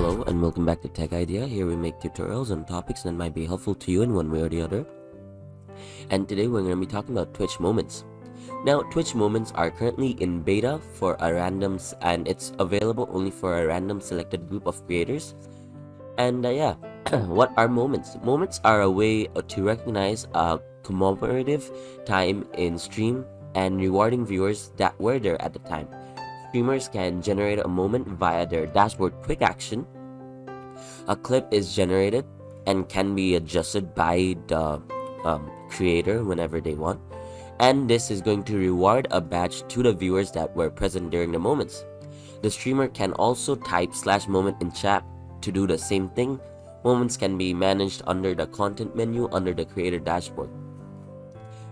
Hello and welcome back to Tech Idea. Here we make tutorials on topics that might be helpful to you in one way or the other. And today we're going to be talking about Twitch Moments. Now, Twitch Moments are currently in beta for a random, and it's available only for a random selected group of creators. And yeah, what are moments? Moments are a way to recognize a commemorative time in stream and rewarding viewers that were there at the time. Streamers can generate a moment via their dashboard quick action. A clip is generated and can be adjusted by the creator whenever they want. And this is going to reward a badge to the viewers that were present during the moments. The streamer can also type /moment in chat to do the same thing. Moments can be managed under the content menu under the creator dashboard.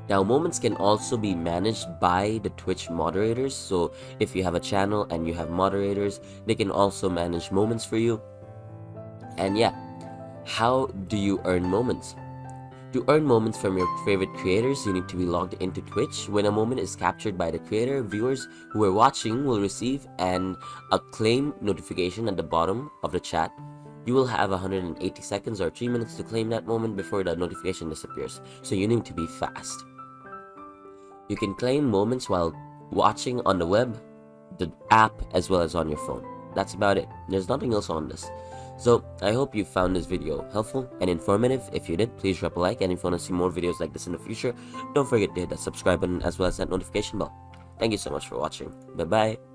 Now, moments can also be managed by the Twitch moderators. So if you have a channel and you have moderators, they can also manage moments for you. And yeah, how do you earn moments? To earn moments from your favorite creators, you need to be logged into Twitch. When a moment is captured by the creator, viewers who are watching will receive a claim notification at the bottom of the chat. You will have 180 seconds or 3 minutes to claim that moment before the notification disappears. So you need to be fast. You can claim moments while watching on the web, the app, as well as on your phone. That's about it. There's nothing else on this. So I hope you found this video helpful and informative. If you did, please drop a like, and if you want to see more videos like this in the future, don't forget to hit that subscribe button as well as that notification bell. Thank you so much for watching. Bye bye.